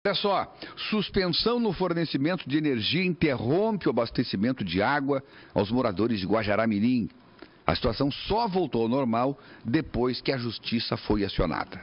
Olha só, suspensão no fornecimento de energia interrompe o abastecimento de água aos moradores de Guajará-Mirim. A situação só voltou ao normal depois que a justiça foi acionada.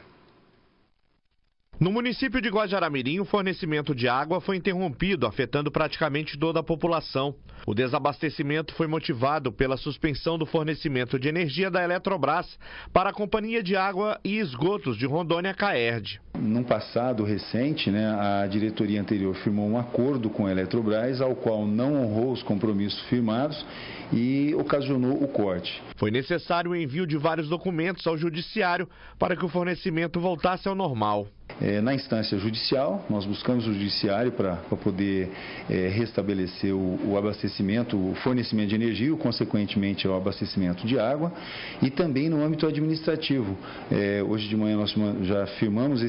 No município de Guajará-Mirim, o fornecimento de água foi interrompido, afetando praticamente toda a população. O desabastecimento foi motivado pela suspensão do fornecimento de energia da Eletrobras para a Companhia de Água e Esgotos de Rondônia, CAERD. Num passado recente, a diretoria anterior firmou um acordo com a Eletrobras, ao qual não honrou os compromissos firmados e ocasionou o corte. Foi necessário o envio de vários documentos ao judiciário para que o fornecimento voltasse ao normal. Na instância judicial, nós buscamos o judiciário para poder restabelecer o abastecimento, o fornecimento de energia, consequentemente o abastecimento de água, e também no âmbito administrativo. Hoje de manhã nós já firmamos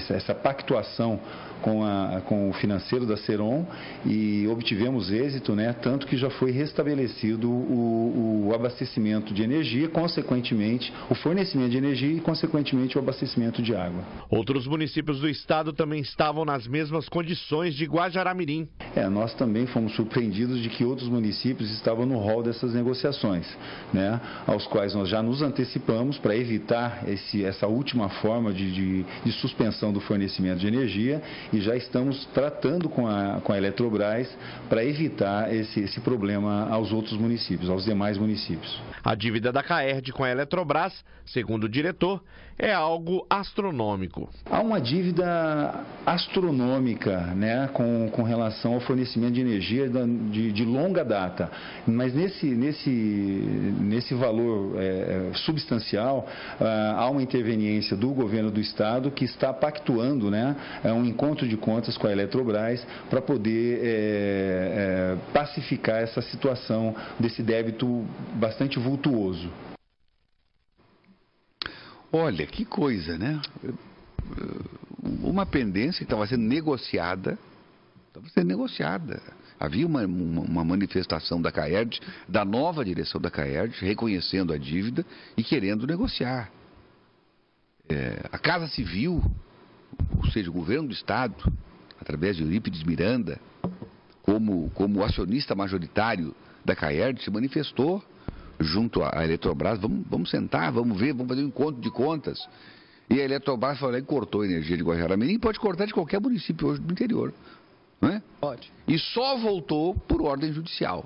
essa pactuação com o financeiro da Ceron e obtivemos êxito, tanto que já foi restabelecido o abastecimento de energia, consequentemente o fornecimento de energia e consequentemente o abastecimento de água. Outros municípios do estado também estavam nas mesmas condições de Guajará-Mirim. Nós também fomos surpreendidos de que outros municípios estavam no rol dessas negociações, aos quais nós já nos antecipamos para evitar essa última forma de suspensão do fornecimento de energia e já estamos tratando com a Eletrobras para evitar esse problema aos outros municípios, aos demais municípios. A dívida da CAERD com a Eletrobras, segundo o diretor, é algo astronômico. Há uma dívida astronômica, com relação ao fornecimento de energia de longa data, mas nesse valor substancial há uma interveniência do governo do estado que está pactuando, um encontro de contas com a Eletrobras para poder pacificar essa situação desse débito bastante vultuoso. Olha, que coisa, Uma pendência que estava sendo negociada. Havia uma manifestação da CAERD, da nova direção da CAERD, reconhecendo a dívida e querendo negociar. A Casa Civil, ou seja, o governo do estado, através de Eurípides Miranda, como acionista majoritário da CAERD, se manifestou junto à Eletrobras. Vamos sentar, vamos ver, vamos fazer um encontro de contas. E a Eletrobras falou e cortou a energia de Guajará-Mirim, pode cortar de qualquer município hoje do interior, não é? Pode. E só voltou por ordem judicial.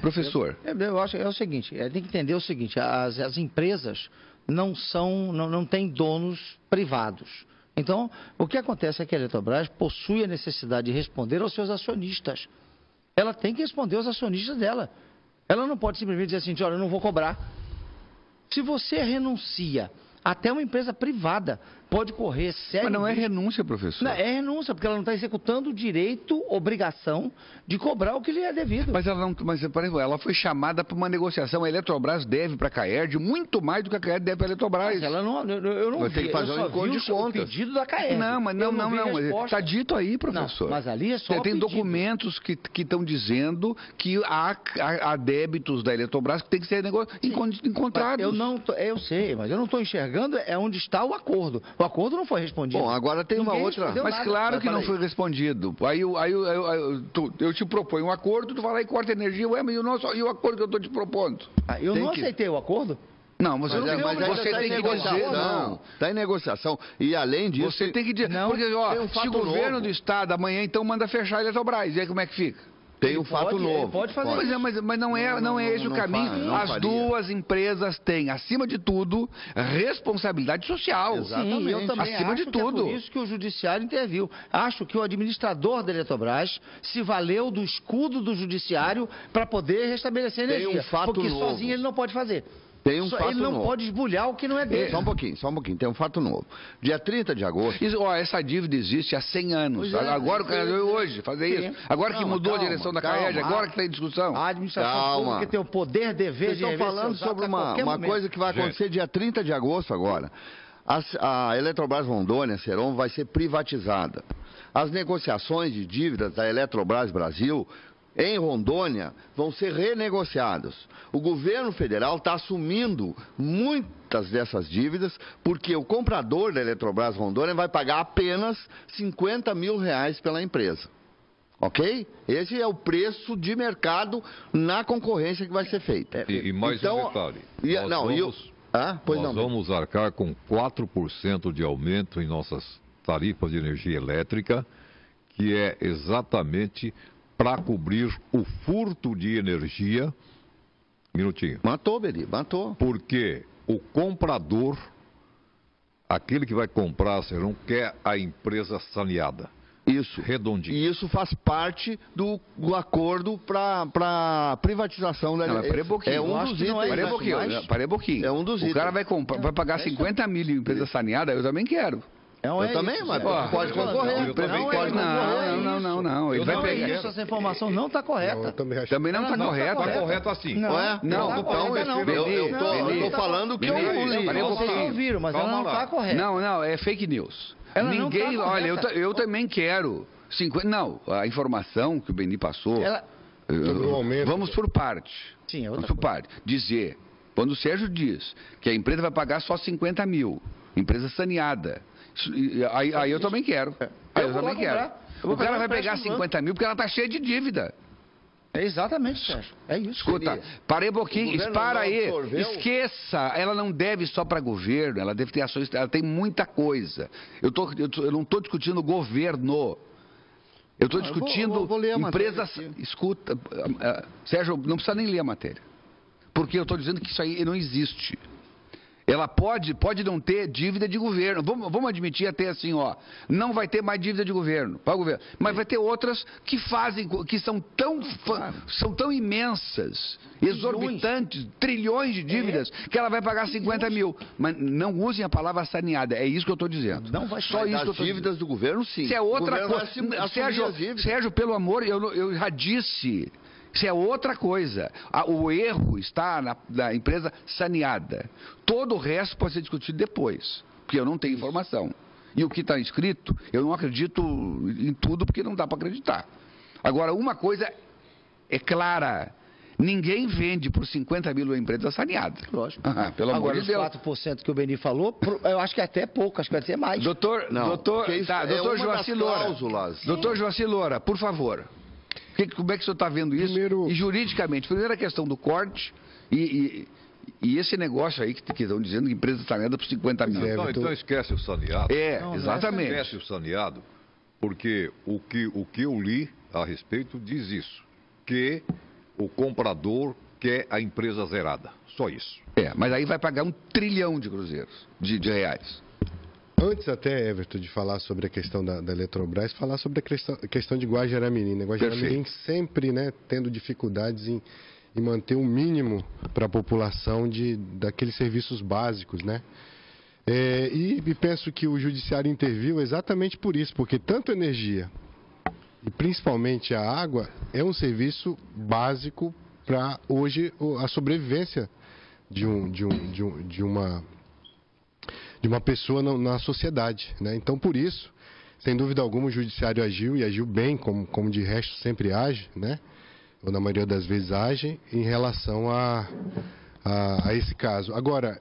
Professor. Eu acho que é o seguinte, tem que entender o seguinte, as empresas não têm donos privados. Então, o que acontece é que a Eletrobras possui a necessidade de responder aos seus acionistas. Ela tem que responder aos acionistas dela. Ela não pode simplesmente dizer assim, olha, eu não vou cobrar. Se você renuncia até uma empresa privada, pode correr sério. Mas não é renúncia, professor. Não, é renúncia, porque ela não está executando o direito, obrigação de cobrar o que lhe é devido. Mas ela foi chamada para uma negociação. A Eletrobras deve para a CAERD muito mais do que a CAERD deve para a Eletrobras. Mas ela não, eu não vi. Tem que fazer um encontro de contas. O pedido da CAERD. Não. Está dito aí, professor. Não, mas ali é só tem documentos que estão dizendo que há débitos da Eletrobras que tem que ser encontrados. Eu sei, mas eu não estou enxergando onde está o acordo. O acordo não foi respondido. Bom, agora tem uma outra. Mas claro que não foi respondido. Aí eu te proponho um acordo, tu vai lá e corta a energia. Mas e o acordo que eu estou te propondo? Eu não aceitei o acordo? Não, você tem que dizer, não. Está em negociação. E além disso... Você tem que dizer, porque se o governo do estado amanhã então manda fechar a Eletrobras, e aí como é que fica? Tem um fato novo. Pode fazer isso. Mas não é esse o caminho. As duas empresas têm, acima de tudo, responsabilidade social. Exatamente. Sim, eu também acima de tudo. É por isso que o judiciário interviu. Acho que o administrador da Eletrobras se valeu do escudo do judiciário para poder restabelecer a energia. Tem um fato porque novo. Sozinho ele não pode fazer. Tem um fato ele não novo. pode esbulhar o que não é dele. Só um pouquinho. Tem um fato novo. Dia 30 de agosto... essa dívida existe há 100 anos. Agora o cara veio hoje fazer isso. Agora que mudou a direção da CAERD, agora que está em discussão. A administração pública tem o poder, dever de... Vocês estão falando sobre uma coisa que vai acontecer dia 30 de agosto agora. A Eletrobras Rondônia, Ceron, vai ser privatizada. As negociações de dívidas da Eletrobras Brasil em Rondônia vão ser renegociadas. O governo federal está assumindo alíquotas dessas dívidas, porque o comprador da Eletrobras Rondônia vai pagar apenas R$50 mil pela empresa. Ok? Esse é o preço de mercado na concorrência que vai ser feita. E mais um detalhe. Nós vamos arcar com 4% de aumento em nossas tarifas de energia elétrica, que é exatamente para cobrir o furto de energia. Minutinho. Matou, Beri, matou. Porque o comprador, aquele que vai comprar, você não quer a empresa saneada. Isso. Redondinho. E isso faz parte do acordo para privatização da energia. Parei um pouquinho. É um dos itens. Parei um pouquinho. É um dos itens. O cara vai pagar 50 mil em empresa saneada, eu também quero. Eu também, mas pode concorrer. Não. Ele vai pegar. Essa informação não está correta. Também não está correta. Está correto assim. Não. Eu estou falando que eu li. Vocês ouviram, mas ela não está correta. Não, é fake news. Ninguém, olha, eu também quero. A informação que o Beni passou. Vamos por parte. Sim, vamos por parte. Dizer, quando o Sérgio diz que a empresa vai pagar só 50 mil, empresa saneada. Aí eu também quero. Eu também quero. O cara vai pegar 50 mil porque ela está cheia de dívida. É exatamente, Sérgio. É isso. Escuta, parei um pouquinho, para aí. Esqueça, ela não deve só para governo, ela deve ter ações, ela tem muita coisa. Eu não estou discutindo governo. Eu estou discutindo empresas. Escuta, Sérgio, não precisa nem ler a matéria. Porque eu estou dizendo que isso aí não existe. Ela pode não ter dívida de governo. Vamos admitir até assim, não vai ter mais dívida de governo, para o governo. Mas vai ter outras que são tão imensas, exorbitantes, trilhões de dívidas, que ela vai pagar 50 mil. Mas não usem a palavra saneada, é isso que eu estou dizendo. Não vai só isso que eu estou dívidas do governo, sim. Isso é outra coisa. Sérgio, pelo amor, eu já disse. Isso é outra coisa. O erro está na empresa saneada. Todo o resto pode ser discutido depois, porque eu não tenho informação. E o que está escrito, eu não acredito em tudo, porque não dá para acreditar. Agora, uma coisa é clara. Ninguém vende por 50 mil a empresa saneada. Lógico. Pelo amor de Deus. Agora, os 4% que o Beni falou, eu acho que é até pouco, acho que vai ser mais. Doutor Joaci Loura, por favor. Como é que o senhor está vendo isso? E juridicamente, primeira questão do corte e esse negócio aí que estão dizendo que empresa saneada por 50 mil. Então esquece o saneado. Exatamente. Esquece o saneado, porque o que eu li a respeito diz isso, que o comprador quer a empresa zerada. Só isso. Mas aí vai pagar 1 trilhão de cruzeiros, de reais. Antes até, Everton, de falar sobre a questão da Eletrobras, falar sobre a questão de Guajará-Mirim. Guajará-Mirim sempre tendo dificuldades em manter o mínimo para a população daqueles serviços básicos, né? E penso que o Judiciário interviu exatamente por isso, porque tanto a energia e principalmente a água é um serviço básico para hoje a sobrevivência de uma pessoa na sociedade, né? Então, por isso, sem dúvida alguma, o Judiciário agiu e agiu bem, como de resto sempre age, né? Ou na maioria das vezes age, em relação a esse caso. Agora,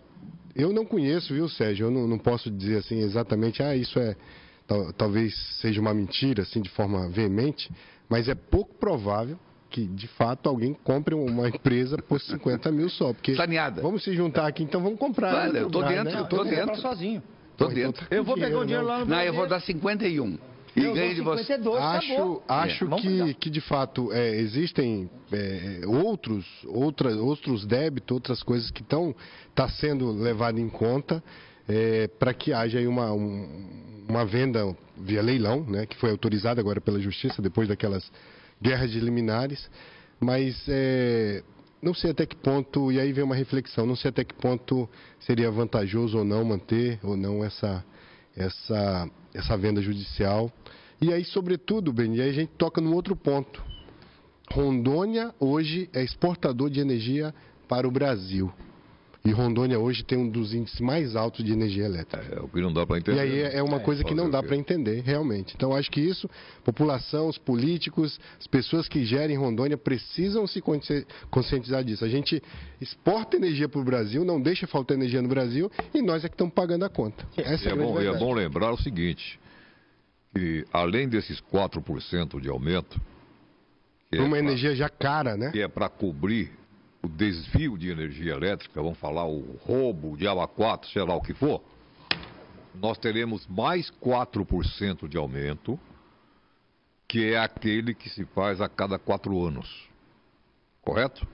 eu não conheço, viu, Sérgio? Eu não posso dizer assim exatamente, isso talvez seja uma mentira, assim, de forma veemente, mas é pouco provável que, de fato, alguém compre uma empresa por 50 mil só. Porque saneada. Vamos se juntar aqui, então vamos comprar. Eu estou dentro, né? eu estou dentro. Sozinho. Estou dentro. Eu vou pegar o dinheiro lá no Brasil. Eu vou dar 51. E ganho de você. Acho que, de fato, existem outros débitos, outras coisas que tá sendo levadas em conta para que haja aí uma venda via leilão, né, que foi autorizada agora pela Justiça, depois daquelas guerras de liminares, mas não sei até que ponto, e aí vem uma reflexão, não sei até que ponto seria vantajoso ou não manter ou não essa venda judicial. E aí, sobretudo, Beni, aí a gente toca num outro ponto. Rondônia hoje é exportador de energia para o Brasil. E Rondônia hoje tem um dos índices mais altos de energia elétrica. É o que não dá para entender. E aí é uma coisa que não dá para entender, realmente. Então, acho que isso, população, os políticos, as pessoas que gerem Rondônia precisam se conscientizar disso. A gente exporta energia para o Brasil, não deixa faltar energia no Brasil, e nós é que estamos pagando a conta. Essa é bom lembrar o seguinte, que além desses 4% de aumento... Uma energia já cara, né? Que é para cobrir o desvio de energia elétrica, vamos falar o roubo, o diabo 4, sei lá o que for, nós teremos mais 4% de aumento, que é aquele que se faz a cada 4 anos. Correto?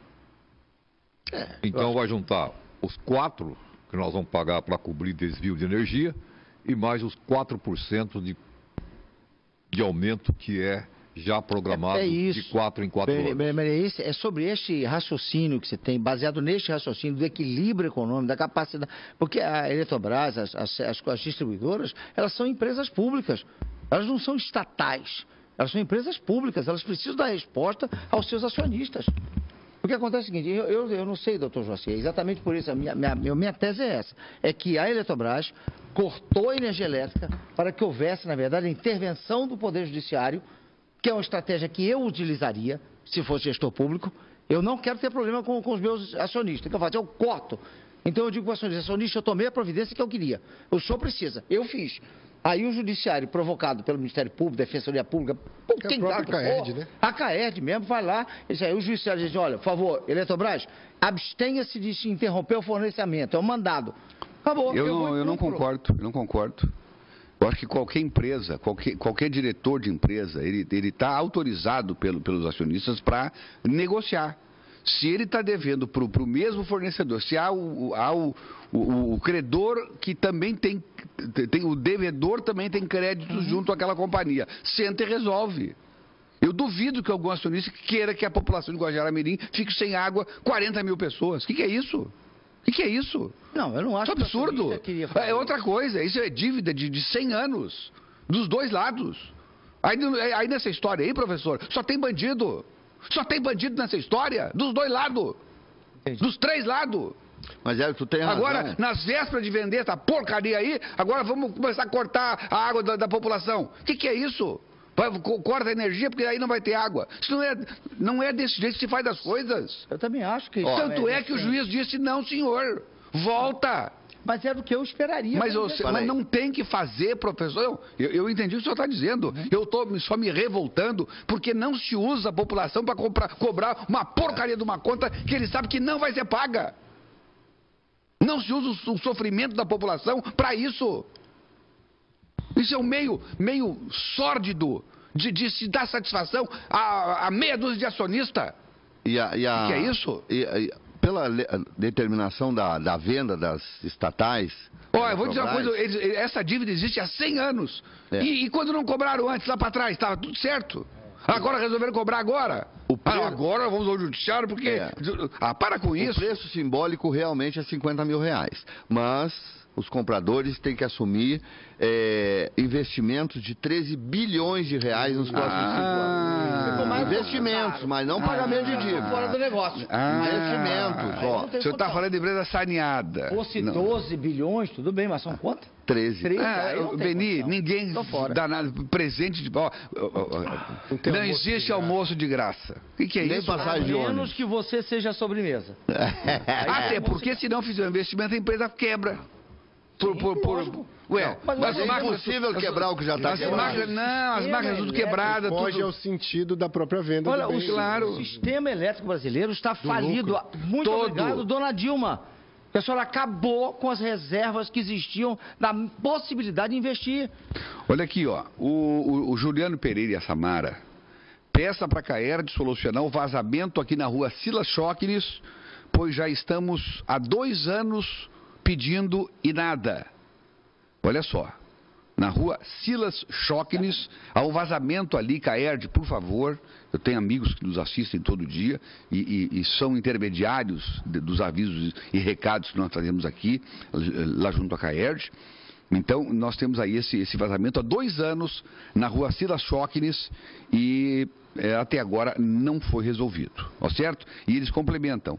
Então vai juntar os 4 que nós vamos pagar para cobrir desvio de energia e mais os 4% de aumento que é já programado de 4 em 4 anos. É sobre este raciocínio que você tem, baseado neste raciocínio do equilíbrio econômico, da capacidade... Porque a Eletrobras, as distribuidoras, elas são empresas públicas, elas não são estatais, elas são empresas públicas, elas precisam dar resposta aos seus acionistas. O que acontece é o seguinte, eu não sei, doutor Joacir, exatamente por isso, a minha tese é essa, é que a Eletrobras cortou a energia elétrica para que houvesse, na verdade, a intervenção do Poder Judiciário, que é uma estratégia que eu utilizaria, se fosse gestor público. Eu não quero ter problema com os meus acionistas. O que eu faço? Eu corto. Então eu digo para o acionista, eu tomei a providência que eu queria. O senhor precisa. Eu fiz. Aí o judiciário, provocado pelo Ministério Público, Defensoria Pública, quem dá, CAERD, né? A CAERD mesmo vai lá, e aí o judiciário diz, olha, por favor, Eletrobras, abstenha-se de interromper o fornecimento. É um mandado. Acabou. Eu não concordo. Eu acho que qualquer empresa, qualquer diretor de empresa, ele está autorizado pelos acionistas para negociar. Se ele está devendo para o mesmo fornecedor, se há o credor que também tem o devedor também tem créditos junto àquela companhia, senta e resolve. Eu duvido que algum acionista queira que a população de Guajará-Mirim fique sem água 40 mil pessoas. O que é isso? O que é isso? Não, eu não acho. Isso é absurdo. É outra coisa. Isso é dívida de 100 anos. Dos dois lados. Aí nessa história aí, professor, só tem bandido. Só tem bandido nessa história. Dos dois lados. Entendi. Dos 3 lados. Mas tu tem razão. Agora, nas vésperas de vender essa porcaria aí, agora vamos começar a cortar a água da população. O que é isso? Corta a energia porque aí não vai ter água. Isso não é desse jeito que se faz as coisas. Eu também acho que... Tanto é que o juiz disse, não, senhor, volta. Mas é do que eu esperaria. Mas não tem que fazer, professor. Eu entendi o que o senhor está dizendo. Eu estou só me revoltando porque não se usa a população para cobrar uma porcaria de uma conta que ele sabe que não vai ser paga. Não se usa o sofrimento da população para isso. Isso é um meio sórdido de se dar satisfação a meia dúzia de acionistas. O que é isso? Pela determinação da venda das estatais... Olha, eu vou dizer uma coisa, essa dívida existe há 100 anos. E quando não cobraram antes, lá para trás, estava tudo certo. Agora resolveram cobrar agora. Agora vamos ao judiciário porque... para com isso. O preço simbólico realmente é R$50 mil. Mas os compradores têm que assumir investimentos de 13 bilhões de reais nos próximos 5 anos. Investimentos, mas não pagamento de dívida. Fora do negócio. Investimentos, ó. O senhor está falando de empresa saneada. Fosse 12 bilhões, tudo bem, mas são quanto? 13. Beni, ninguém dá nada, presente de... não existe almoço de graça. O que é nem isso? Passagem de ônibus. Menos que você seja a sobremesa. Até porque se não fizer um investimento, a empresa quebra. Mas é impossível quebrar o que já está quebrado. As máquinas tudo quebradas. Foge ao sentido da própria venda. Olha, o sistema elétrico brasileiro está falido. Muito obrigado, dona Dilma. A senhora acabou com as reservas que existiam da possibilidade de investir. Olha aqui, ó. O Juliano Pereira e a Samara peça para a CAERD solucionar o vazamento aqui na rua Silas Schocknes, pois já estamos há 2 anos pedindo e nada. Olha só, na rua Silas Schocknes, há um vazamento ali, CAERD, por favor. Eu tenho amigos que nos assistem todo dia e são intermediários dos avisos e recados que nós fazemos aqui, lá junto à CAERD. Então, nós temos aí esse vazamento há 2 anos na rua Silas Schocknes e até agora não foi resolvido, ó, certo? E eles complementam.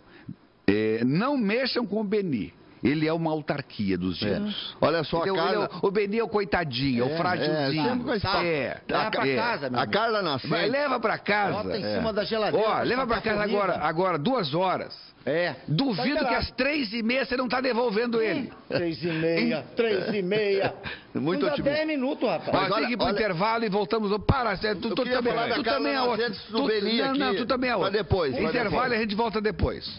não mexam com o Beni. Ele é uma autarquia dos gênios. Olha só, a Carla... O Beni é o coitadinho, é o frágilzinho. Leva pra casa, meu A Carla nasceu. Leva pra casa. Bota em cima da geladeira. Leva pra casa agora 2 horas. Duvido que às 3h30 você não tá devolvendo ele. 3h30. Muito otimista. 10 minutos, rapaz. Tem que ir pro intervalo e voltamos. Para, tu também é outro. Tu também é outro. Pra depois. Intervalo e a gente volta depois.